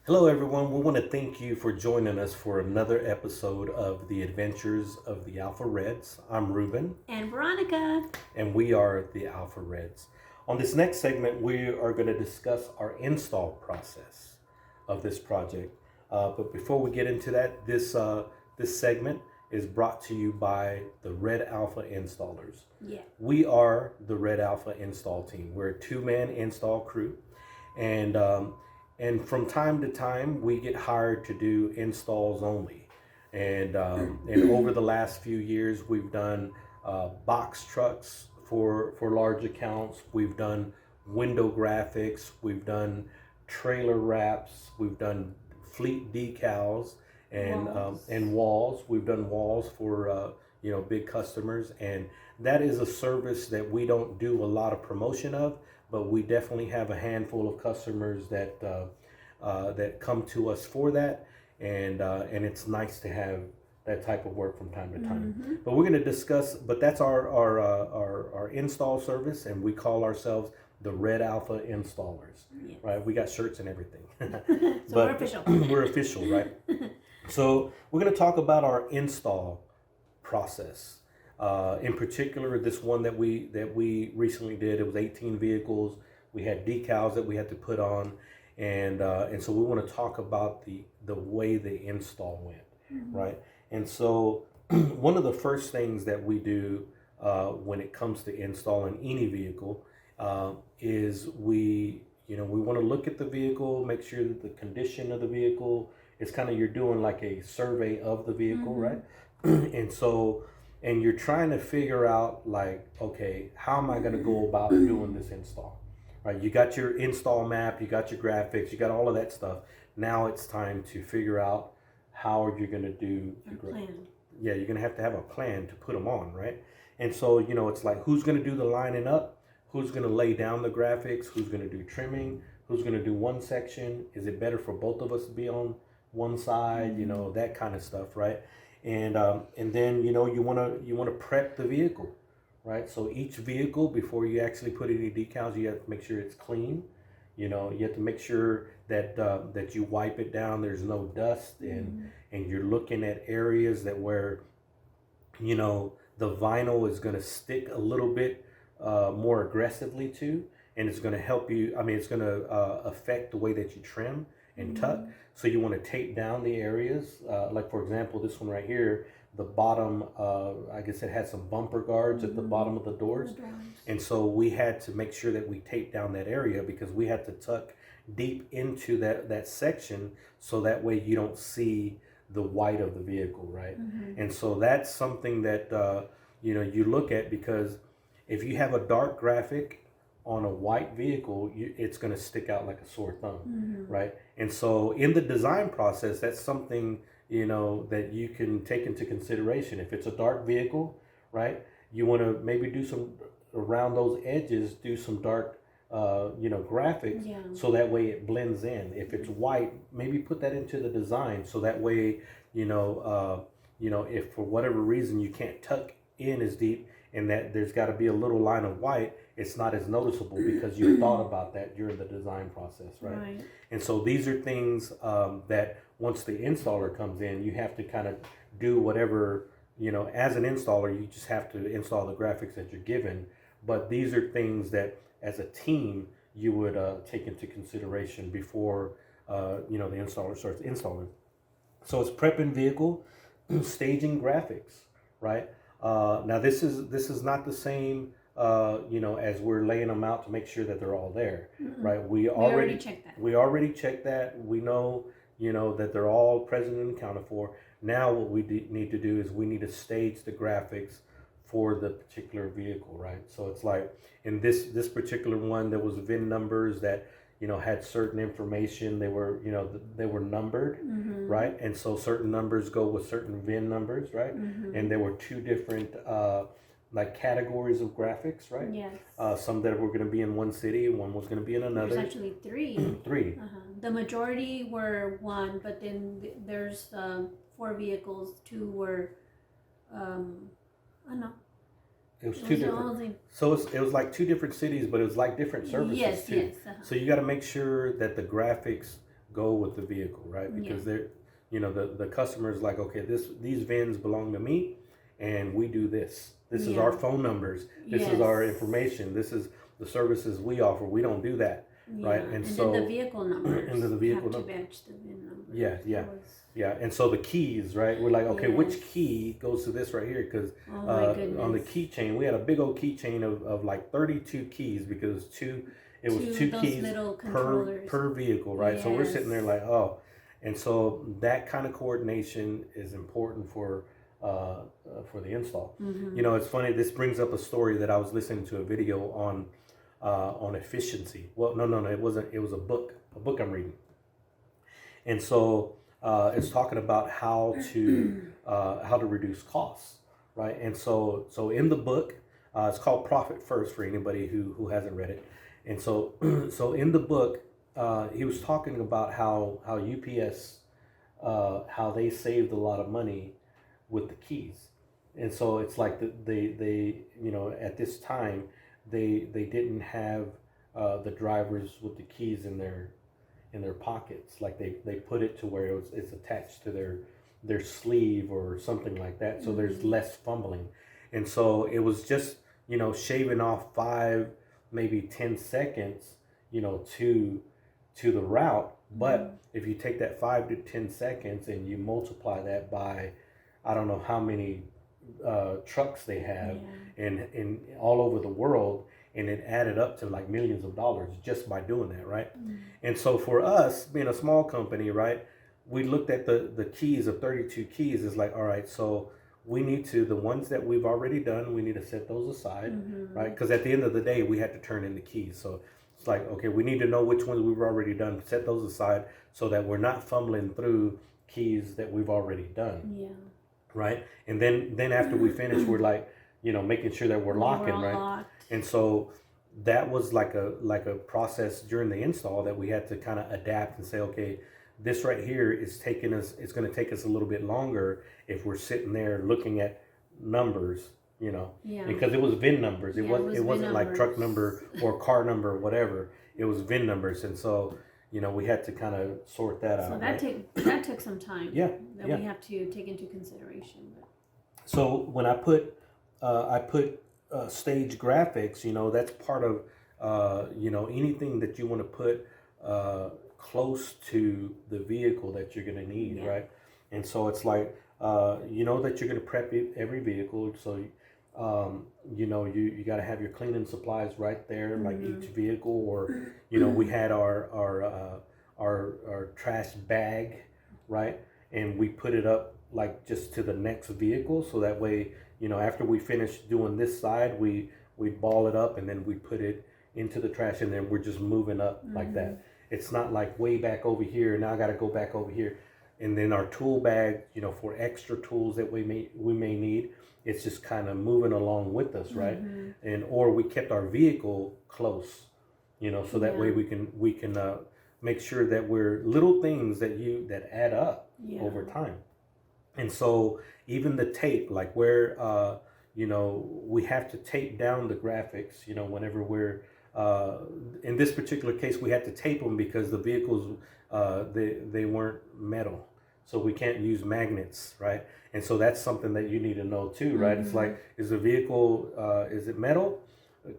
Hello, everyone. We want to thank you for joining us for another episode of The Adventures of the Alpha Reds. I'm Ruben, And Veronica. and we are the Alpha Reds. On this next segment, we are going to discuss our install process of this project. But before we get into that, this segment is brought to you by the Red Alpha Installers. Yeah. We are the Red Alpha Install Team. We're a two-man install crew, and from time to time we get hired to do installs only. And over the last few years, we've done box trucks for large accounts. We've done window graphics. We've done trailer wraps. We've done fleet decals and walls. We've done walls for big customers, and that is a service that we don't do a lot of promotion of, but we definitely have a handful of customers that come to us for that, and it's nice to have that type of work from time to time. Mm-hmm. But we're going to discuss. But that's our install service, and we call ourselves the Red Alpha Installers. Yes. Right? We got shirts and everything. So we're official. We're official, right? So we're going to talk about our install process. In particular, this one that we recently did, it was 18 vehicles. We had decals that we had to put on, and so we want to talk about the way the install went, Mm-hmm. right? And so one of the first things that we do when it comes to installing any vehicle is we want to look at the vehicle, make sure that the condition of the vehicle, it's kind of, you're doing like a survey of the vehicle, Mm-hmm. right? And you're trying to figure out, like, okay, how am I going to go about doing this install, right? You got your install map, you got your graphics, you got all of that stuff. Now it's time to figure out how you're going to do A plan. yeah, you're going to have a plan to put them on, right? And so, it's like, who's going to do the lining up? Who's going to lay down the graphics? Who's going to do trimming? Who's going to do one section? Is it better for both of us to be on one side? That kind of stuff, right? And then you want to prep the vehicle, right? So each vehicle, before you actually put any decals, you have to make sure it's clean. You have to make sure that you wipe it down. There's no dust, and you're looking at areas that where the vinyl is going to stick a little bit more aggressively to, and it's going to help you. I mean, it's going to affect the way that you trim and tuck. So you want to tape down the areas. Like, for example, this one right here, the bottom, I guess it had some bumper guards at the bottom of the doors. And so we had to make sure that we taped down that area, because we had to tuck deep into that section, so that way you don't see the white of the vehicle, right? And so that's something that you look at, because if you have a dark graphic on a white vehicle, it's going to stick out like a sore thumb, right? And so in the design process, that's something that you can take into consideration. If it's a dark vehicle, right, you want to maybe do some around those edges, do some dark graphics, Yeah. so that way it blends in. If it's white, maybe put that into the design, so that way if for whatever reason you can't tuck in as deep, and that there's got to be a little line of white, it's not as noticeable, because you thought about that during the design process, right? Right. And so these are things that once the installer comes in, you have to kind of do whatever, as an installer, you just have to install the graphics that you're given. But these are things that as a team you would take into consideration before the installer starts installing. So it's prepping vehicle, staging graphics, right? Now this is not the same as we're laying them out to make sure that they're all there, right? We already checked that. We already checked that. We know that they're all present and accounted for. Now what we need to do is we need to stage the graphics for the particular vehicle, right? So it's like in this particular one, there was VIN numbers that had certain information. They were they were numbered, right? And so certain numbers go with certain VIN numbers, right? And there were two different like categories of graphics, right? Yes. Some that were going to be in one city, one was going to be in another. There's actually three. Three. The majority were one, but then there's 4 vehicles. 2 were, no. It was two different. So it was like 2 different cities, but it was like different services Yes, too. yes. So you got to make sure that the graphics go with the vehicle, right? Because they're, you know, the customer's like, okay, these VINs belong to me, and we do this. This is our phone numbers. This is our information. This is the services we offer. We don't do that, right? And so then the vehicle numbers. And then the vehicle have to match the VIN number. Yeah. And so the keys, right? We're like, okay, which key goes to this right here? Because on the keychain, we had a big old keychain of like 32 keys, because it was two keys per vehicle, right? So we're sitting there like, oh. And so that kind of coordination is important for the install. You know, it's funny. This brings up a story that I was listening to a video on efficiency. Well, no, it wasn't. It was a book I'm reading, and so it's talking about how to reduce costs, right? And so in the book, it's called Profit First for anybody who hasn't read it. And so in the book, he was talking about how UPS how they saved a lot of money with the keys. And so it's like they you know, at this time they didn't have the drivers with the keys in their pockets. Like they put it to where it's attached to their sleeve or something like that. So there's less fumbling. And so it was just, you know, shaving off 5, maybe 10 seconds, you know, to the route. But if you take that 5 to 10 seconds and you multiply that by, I don't know how many trucks they have in all over the world, and it added up to like millions of dollars just by doing that, right? And so for us, being a small company, right, we looked at the keys of 32 keys. Is like, all right, so we need to, the ones that we've already done, we need to set those aside, right? Because at the end of the day, we had to turn in the keys. So it's like, okay, we need to know which ones we've already done, set those aside so that we're not fumbling through keys that we've already done. Yeah. Right? And then after we finish, we're like, you know, making sure that we're locking, right? Locked. And so that was like a process during the install that we had to kind of adapt and say, okay, this right here is it's going to take us a little bit longer if we're sitting there looking at numbers, you know, because it was VIN numbers. It wasn't like truck number or car number or whatever. It was VIN numbers. And so, you know, we had to kind of sort that out. So that took some time. We have to take into consideration. So when I put stage graphics, you know, that's part of, you know, anything that you want to put close to the vehicle that you're going to need, right? And so it's like, you know, that you're going to prep every vehicle. So, you know, you got to have your cleaning supplies right there, like each vehicle, or, you know, we had our trash bag, right? And we put it up like just to the next vehicle. So that way, you know, after we finish doing this side, we ball it up and then we put it into the trash, and then we're just moving up like that. It's not like way back over here. Now I got to go back over here. And then our tool bag, you know, for extra tools that we may need, it's just kind of moving along with us, right? And or we kept our vehicle close, you know, so that way we can make sure that we're little things that add up over time. And so even the tape, like where you know, we have to tape down the graphics, you know, whenever we're in this particular case, we had to tape them because the vehicles, they weren't metal. So we can't use magnets, right? And so that's something that you need to know too, right? It's like, is the vehicle, is it metal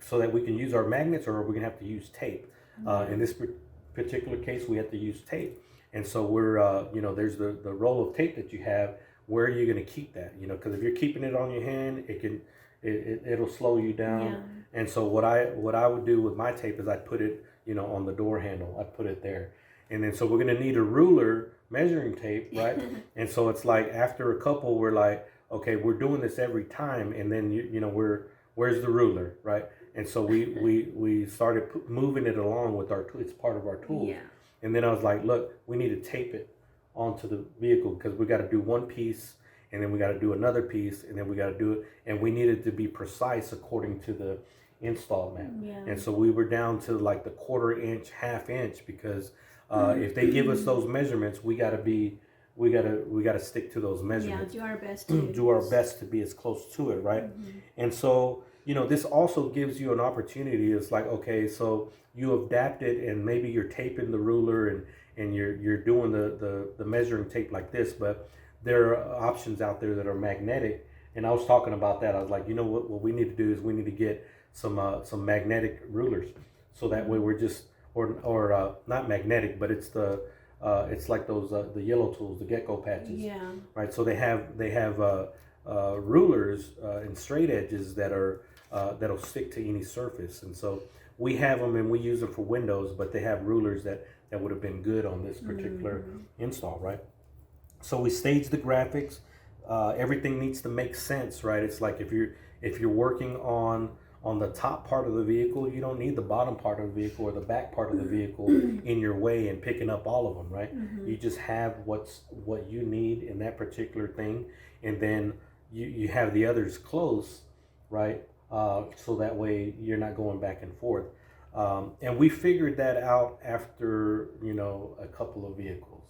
so that we can use our magnets, or are we gonna have to use tape? In this particular case, we have to use tape. And so we're, you know, there's the roll of tape that you have. Where are you gonna keep that? You know, because if you're keeping it on your hand, it'll slow you down. And so what I would do with my tape is I'd put it, you know, on the door handle. I'd put it there. And then so we're going to need a ruler, measuring tape, right? And so it's like after a couple, we're like, okay, we're doing this every time. And then, you know, where's the ruler, right? And so we started moving it along with it's part of our tools. And then I was like, look, we need to tape it onto the vehicle because we got to do one piece, and then we got to do another piece, and then we got to do it. And we needed to be precise according to the install map. And so we were down to like the 1/4 inch, 1/2 inch, because if they give us those measurements, we gotta stick to those measurements. Do our best to be as close to it, right? And so this also gives you an opportunity. It's like, okay, so you adapted, and maybe you're taping the ruler, and you're doing the measuring tape like this, but there are options out there that are magnetic. And I was talking about that. I was like, what we need to do is we need to get some magnetic rulers, so that way we're just or not magnetic, but it's like those the yellow tools, the gecko patches. Yeah. Right. So they have rulers and straight edges that are that'll stick to any surface, and so we have them and we use them for windows, but they have rulers that would have been good on this particular install, right? So we stage the graphics. Everything needs to make sense, right? It's like if you're working on the top part of the vehicle, you don't need the bottom part of the vehicle or the back part of the vehicle in your way and picking up all of them, right? You just have what you need in that particular thing, and then you have the others close, right? So that way you're not going back and forth. And we figured that out after, a couple of vehicles.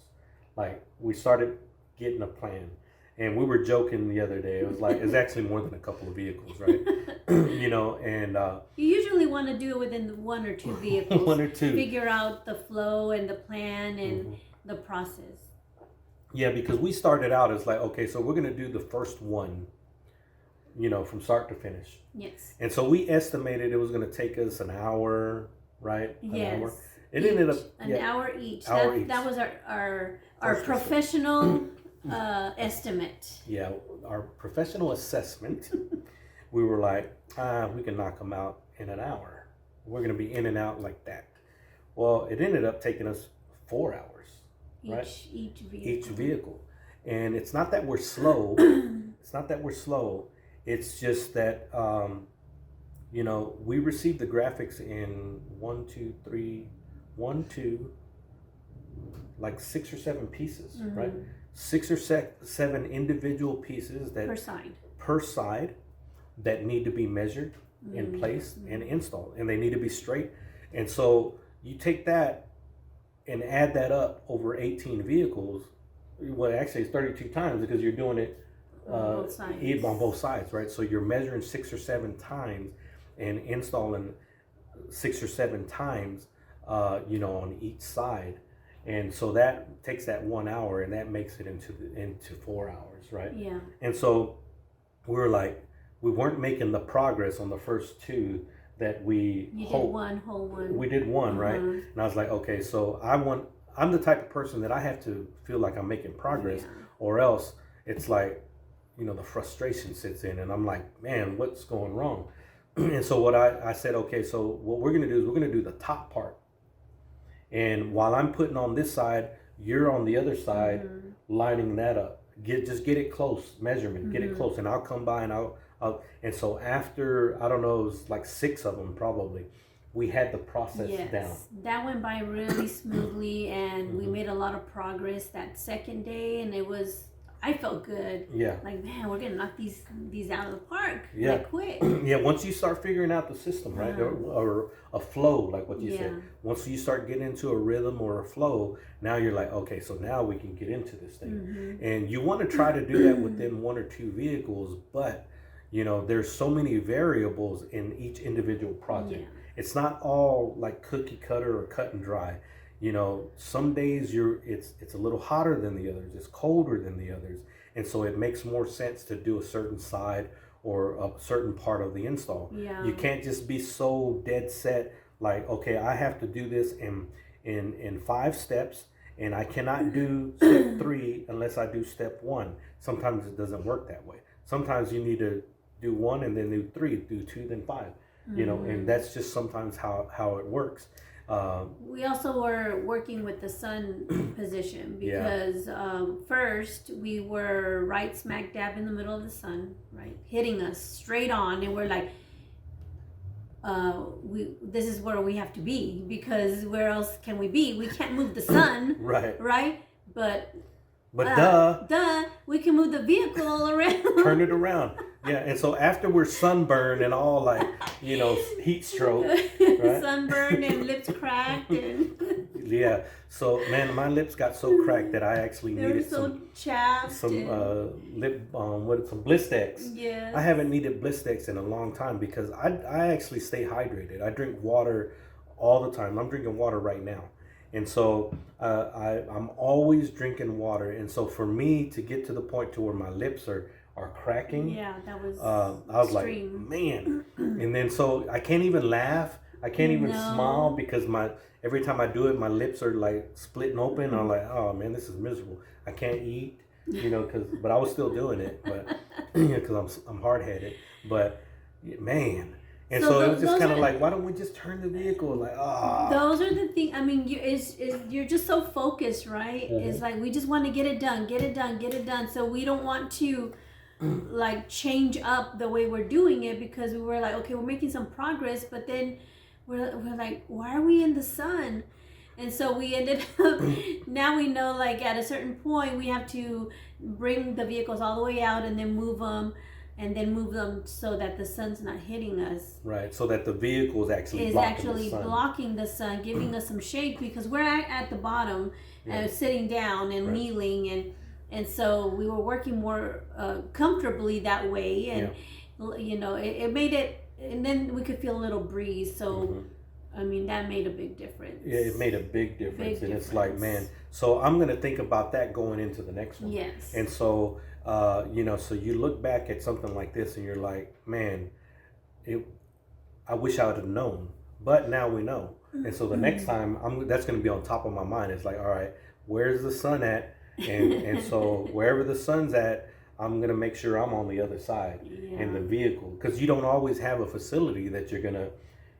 Like, we started getting a plan. And we were joking the other day. It was like, it's actually more than a couple of vehicles, right? And you usually want to do it within one or two vehicles. One or two. Figure out the flow and the plan and the process. Yeah, because we started out as like, okay, so we're going to do the first one, from start to finish. Yes. And so we estimated it was going to take us an hour, right? Yes. Hour. It ended up an hour each. Each. That was our professional estimate. Yeah, our professional assessment. We were like, we can knock them out in an hour. We're going to be in and out like that. Well, it ended up taking us 4 hours, right? Each vehicle. Each vehicle. And it's not that we're slow. It's just that, we received the graphics in 6 or 7 pieces, right? 6 or 7 individual pieces that per side that need to be measured and placed and installed, and they need to be straight. And so you take that and add that up over 18 vehicles. Well, actually it's 32 times because you're doing it on both sides, right? So you're measuring 6 or 7 times and installing 6 or 7 times, on each side. And so that takes that 1 hour, and that makes it into 4 hours, right? Yeah. And so we were like, we weren't making the progress on the first 2 that we did one whole one. We did one, right? And I was like, okay, so I'm the type of person that I have to feel like I'm making progress, or else it's like, the frustration sits in, and I'm like, man, what's going wrong? And so what I said, okay, so what we're gonna do is we're gonna do the top part. And while I'm putting on this side, you're on the other side, lining that up. Just get it close, measurement, get it close, and I'll come by and I'll. And so after, I don't know, it was like 6 of them probably, we had the process down. That went by really smoothly, and we made a lot of progress that second day, and I felt good. Yeah. Like, man, we're gonna knock these out of the park. Yeah. Like, quick. Yeah. Once you start figuring out the system, right, or a flow, like what you said. Once you start getting into a rhythm or a flow, now you're like, okay, so now we can get into this thing. And you want to try to do that within 1 or 2 vehicles, but there's so many variables in each individual project. Yeah. It's not all like cookie cutter or cut and dry. Some days it's a little hotter than the others, it's colder than the others, and so it makes more sense to do a certain side or a certain part of the install. You can't just be so dead set, like, okay, I have to do this in 5 steps, and I cannot do step 3 unless I do step 1. Sometimes it doesn't work that way. Sometimes you need to do 1 and then do 3, do 2, then 5. And that's just sometimes how it works. We also were working with the sun position because first we were right smack dab in the middle of the sun, right, hitting us straight on, and we're like, this is where we have to be, because where else can we be? We can't move the sun, right? But we can move the vehicle all around. Turn it around. Yeah, and so after we're sunburned and all heat stroke, right? Sunburned and lips cracked and Yeah. So man, my lips got so cracked that I actually They were needed so chapped. some lip some Blistex. Yes. I haven't needed Blistex in a long time because I actually stay hydrated. I drink water all the time. I'm drinking water right now, and so I'm always drinking water. And so for me to get to the point to where my lips are cracking, Yeah, that was I was extreme. like, man. And then so I can't even laugh. I can't even smile because every time I do it, my lips are like splitting open. I'm like, oh man, this is miserable. I can't eat, but I was still doing it, but because I'm hard headed. But man, and so it was just kind of like, why don't we just turn the vehicle? Like, those are the things. I mean, you're just so focused, right? Mm-hmm. It's like we just want to get it done, get it done, get it done. So we don't want to like change up the way we're doing it because we were like, okay, we're making some progress, but then we're like, why are we in the sun? And so we ended up, now we know like at a certain point we have to bring the vehicles all the way out and then move them so that the sun's not hitting us. Right, so that the vehicle is actually blocking the sun, giving us some shade because we're at the bottom, sitting down and kneeling, and so we were working more comfortably that way, and it made it. And then we could feel a little breeze, so I mean that made a big difference. Yeah, it made a big difference, it's like, man. So I'm gonna think about that going into the next one. Yes. And so, so you look back at something like this, and you're like, man, I wish I would have known, but now we know. And so the next time, that's gonna be on top of my mind. It's like, all right, where's the sun at? And so wherever the sun's at, I'm going to make sure I'm on the other side in the vehicle. Because you don't always have a facility that you're going to,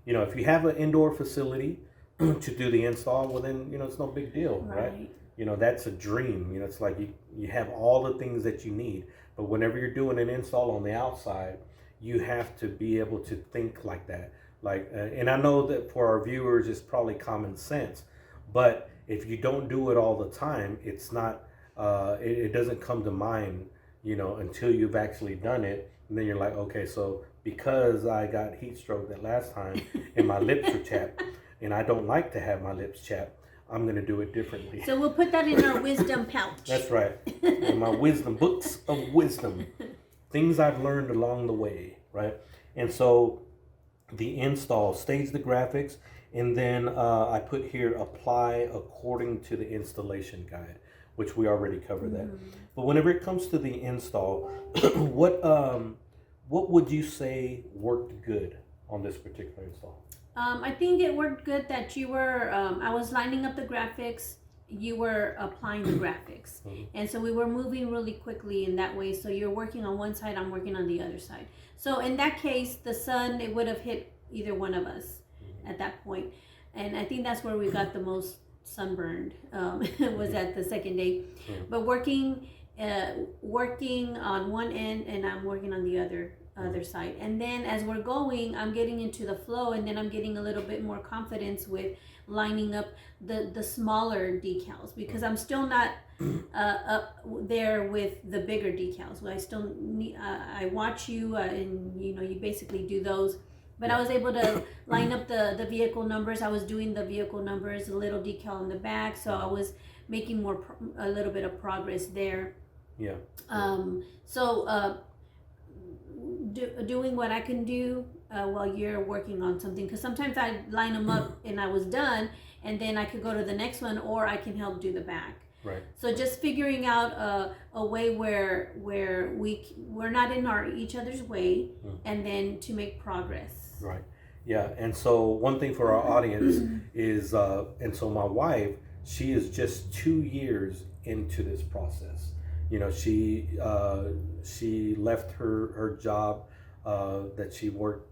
if you have an indoor facility to do the install, well then, it's no big deal, right? That's a dream. It's like you have all the things that you need. But whenever you're doing an install on the outside, you have to be able to think like that. And I know that for our viewers, it's probably common sense. But if you don't do it all the time, it's not, it doesn't come to mind, until you've actually done it. And then you're like, okay, so because I got heat stroke that last time and my lips were chapped, and I don't like to have my lips chapped, I'm going to do it differently. So we'll put that in our wisdom pouch. That's right. In my wisdom, books of wisdom, things I've learned along the way, right? And so the install, stage the graphics, and then I put here, apply according to the installation guide, which we already covered that. But whenever it comes to the install, what would you say worked good on this particular install? I think it worked good that you were, I was lining up the graphics, you were applying the graphics. And so we were moving really quickly in that way. So you're working on one side, I'm working on the other side. So in that case, the sun, it would have hit either one of us at that point. And I think that's where we got the most sunburned, was at the second day. But working on one end and I'm working on the other side. And then as we're going, I'm getting into the flow, and then I'm getting a little bit more confidence with lining up the smaller decals, because I'm still not up there with the bigger decals. I still need, I watch you and you basically do those. But I was able to line up the vehicle numbers. I was doing the vehicle numbers, a little decal in the back, so I was making a little bit of progress there. Yeah. Doing what I can do while you're working on something, because sometimes I line them up and I was done, and then I could go to the next one, or I can help do the back. Right. So just figuring out a way where we're not in each other's way, and then to make progress. Right. Yeah. And so one thing for our audience is, and so my wife, she is just 2 years into this process. She left her job that she worked,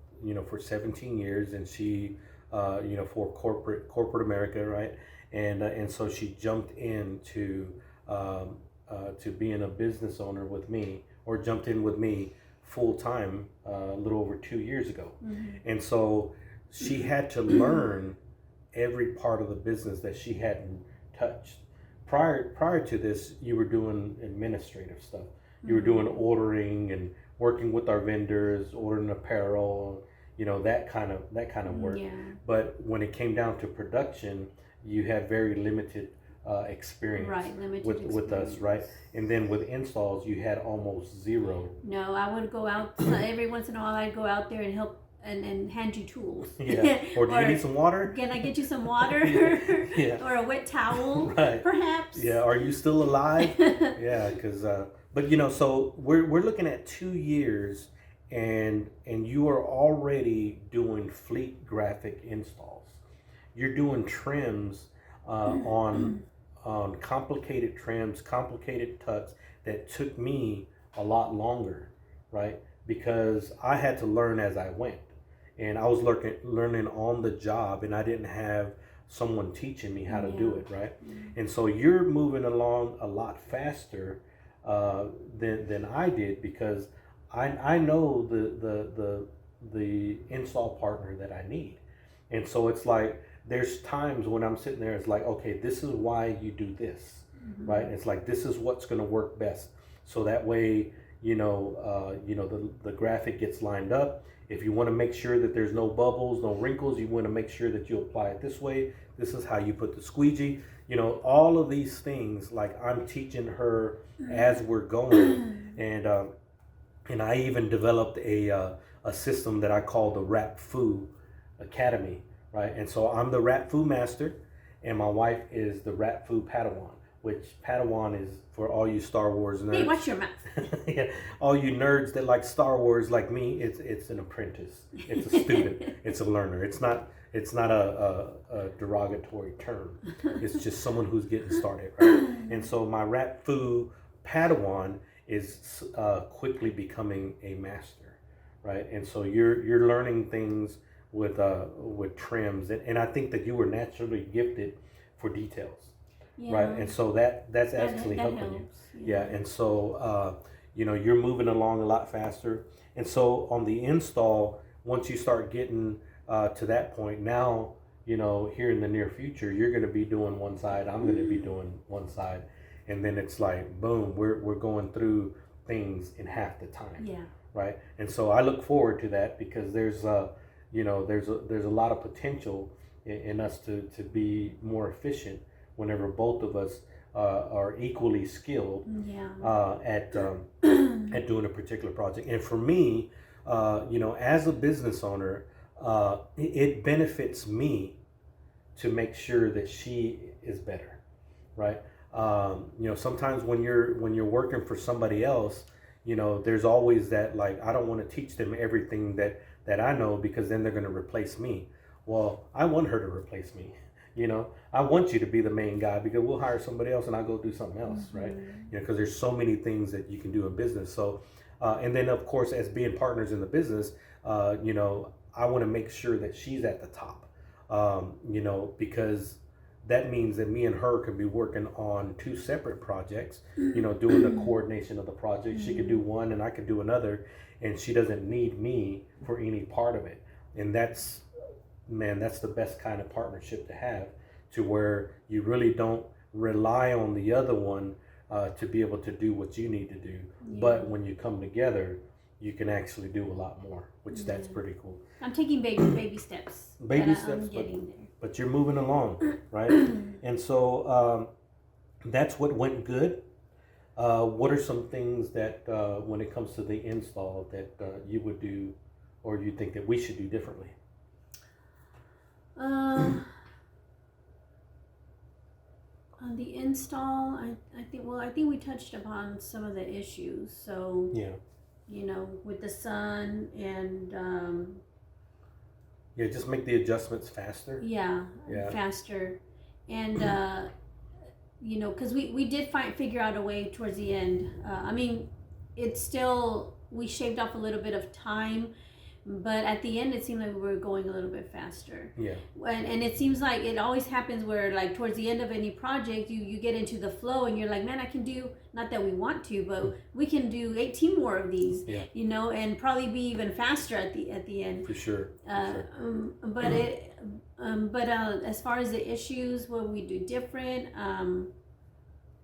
for 17 years, and she, for corporate America, right? And so she jumped into to being a business owner with me, or jumped in with me full time a little over 2 years ago. And so she had to learn every part of the business that she hadn't touched. Prior to this, you were doing administrative stuff. You were doing ordering and working with our vendors, ordering apparel, that kind of work. Yeah. But when it came down to production, you had very limited experience Right, limited with us, right? experience. And then with installs, you had almost zero. No, I would go out every once in a while. I'd go out there and help and hand you tools. Yeah. Or do you need some water? Can I get you some water? Yeah. Or a wet towel, Right. perhaps? Yeah. Are you still alive? Yeah. Because, but you know, so we're looking at 2 years, and you are already doing fleet graphic installs. You're doing trims on complicated trims, complicated tucks that took me a lot longer, right? Because I had to learn as I went, and I was learning on the job, and I didn't have someone teaching me how to do it, right? And so you're moving along a lot faster than I did, because I know the install partner that I need. And so it's like there's times when I'm sitting there, it's like, okay, this is why you do this, right? It's like, this is what's going to work best. So that way, the graphic gets lined up. If you want to make sure that there's no bubbles, no wrinkles, you want to make sure that you apply it this way. This is how you put the squeegee. All of these things, like, I'm teaching her as we're going. And I even developed a system that I call the Rap Fu Academy, right? And so I'm the Rap Fu master, and my wife is the Rap Fu Padawan, which Padawan is for all you Star Wars nerds. Hey, watch your mouth. Yeah, all you nerds that like Star Wars like me, it's an apprentice. It's a student. It's a learner. It's not a derogatory term. It's just someone who's getting started, right? And so my Rap Fu Padawan is quickly becoming a master, right? And so you're learning things with trims, and I think that you were naturally gifted for details, right? And so that's actually helping you. Yeah, and so you're moving along a lot faster. And so on the install, once you start getting to that point, now here in the near future, you're going to be doing one side, I'm going to be doing one side, and then it's like boom, we're going through things in half the time. Yeah. Right. And so I look forward to that, because there's a lot of potential in us to be more efficient whenever both of us are equally skilled at doing a particular project. And for me, as a business owner, it benefits me to make sure that she is better, right? Sometimes when you're working for somebody else, there's always that, like, I don't want to teach them everything that I know, because then they're going to replace me. Well, I want her to replace me. I want you to be the main guy, because we'll hire somebody else and I'll go do something else, right? Because there's so many things that you can do in business. So, and then of course, as being partners in the business, I want to make sure that she's at the top, because that means that me and her could be working on two separate projects, doing the coordination of the project. She could do one and I could do another, and she doesn't need me for any part of it. And that's the best kind of partnership to have, to where you really don't rely on the other one to be able to do what you need to do. Yeah. But when you come together, you can actually do a lot more, which that's pretty cool. I'm taking baby steps. Baby steps, I'm getting there. But you're moving along, right? And so that's what went good. What are some things that, when it comes to the install, that you would do, or you think that we should do differently? On the install, I think we touched upon some of the issues. So yeah, with the sun and yeah, just make the adjustments faster. Yeah. Faster, and because we did figure out a way towards the end. It's still, we shaved off a little bit of time, but at the end it seemed like we were going a little bit faster. Yeah. And it seems like it always happens where, like, towards the end of any project, you get into the flow and you're like, man, I can do, not that we want to, but we can do 18 more of these. Yeah. And probably be even faster at the end. For sure. But as far as the issues, what we do different,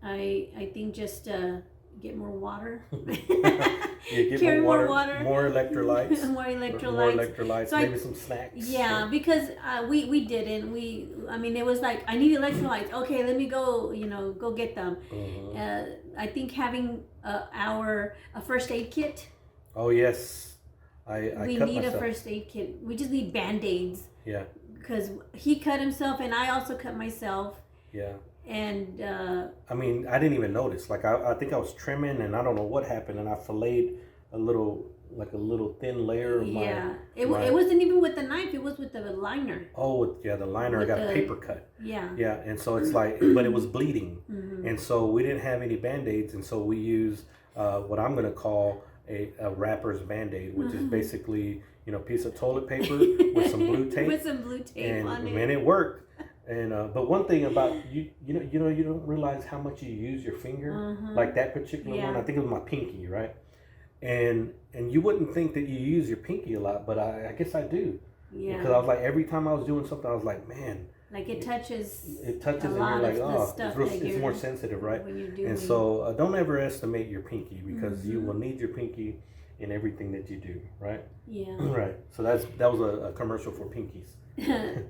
I think just get more water. Get Carry more more water, water. more electrolytes, More electrolytes. more electrolytes, So maybe some snacks. Yeah, because we didn't. I mean, it was like, I need electrolytes. Okay, let me go. Go get them. I think having a first aid kit. Oh yes, I we cut need myself. a first aid kit. We just need Band-Aids. Yeah. Because he cut himself and I also cut myself. Yeah. And I mean, I didn't even notice. Like I think I was trimming, and I don't know what happened, and I filleted a little thin layer of my. Yeah, it wasn't even with the knife. It was with the liner. Oh yeah, the liner. I got a paper cut. Yeah. Yeah, and so it's like, but it was bleeding, and so we didn't have any Band-Aids, and so we used what I'm gonna call a wrapper's Band-Aid, which is basically a piece of toilet paper with some blue tape. With some blue tape on it. Man, it worked. And but one thing about you don't realize how much you use your finger. Like that particular one, I think it was my pinky, right? And you wouldn't think that you use your pinky a lot, but I guess I do. Yeah. Because I was like, every time I was doing something, I was like, man. Like it touches. It touches, and you're like, oh, it's more sensitive, right? When you're doing. And so don't ever estimate your pinky, because you will need your pinky in everything that you do, right? Yeah. Right. So that was a commercial for pinkies.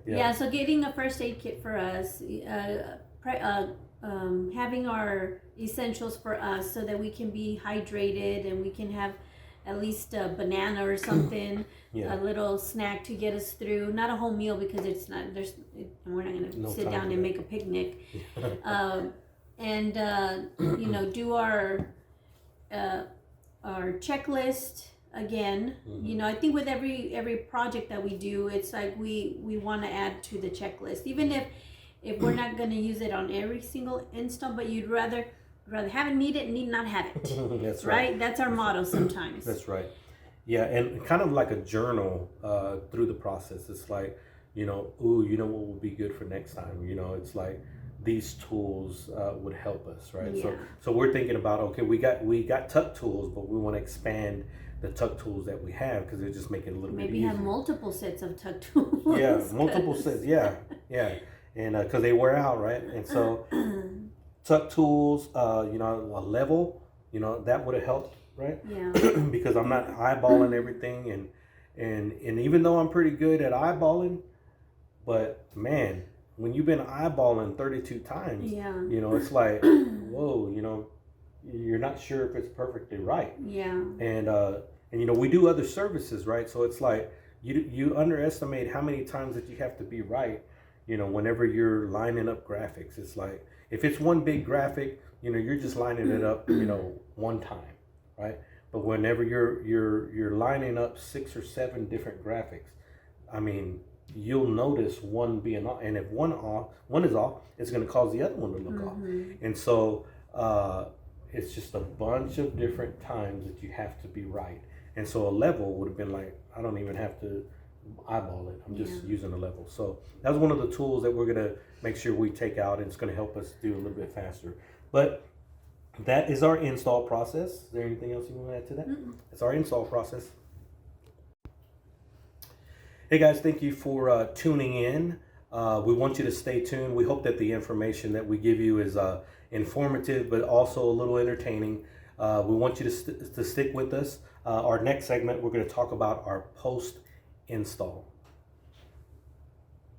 Yeah. So getting a first aid kit for us, having our essentials for us so that we can be hydrated and we can have at least a banana or something, a little snack to get us through. Not a whole meal, because we're not going to sit down and make a picnic. And do our checklist again. I think with every project that we do, it's like we want to add to the checklist, even if we're not going to use it on every single install, but you'd rather have it, need it, need not have it. That's right. That's our motto sometimes. That's right. Yeah, and kind of like a journal through the process. It's like, what would be good for next time. It's like these tools would help us, right? Yeah. So we're thinking about, okay, we got tuck tools, but we want to expand the tuck tools that we have, because it just make it a little bit easier. Maybe have multiple sets of tuck tools. Yeah, multiple sets. Yeah, and because they wear out, right? And so tuck tools, a level, that would have helped, right? Yeah. Because I'm not eyeballing everything, and even though I'm pretty good at eyeballing, but man, when you've been eyeballing 32 times, it's like, whoa, you're not sure if it's perfectly right. Yeah. And we do other services, right? So it's like you underestimate how many times that you have to be right, whenever you're lining up graphics. It's like, if it's one big graphic, you're just lining it up, one time, right? But whenever you're lining up 6 or 7 different graphics, I mean, you'll notice one being off, and if one is off, it's going to cause the other one to look off. And so it's just a bunch of different times that you have to be right. And so a level would have been like, I don't even have to eyeball it. I'm just using a level. So that's one of the tools that we're going to make sure we take out, and it's going to help us do a little bit faster. But that is our install process. Is there anything else you want to add to that? It's our install process. Hey guys, thank you for tuning in. We want you to stay tuned. We hope that the information that we give you is informative, but also a little entertaining. We want you to stick with us. Our next segment, we're going to talk about our post-install.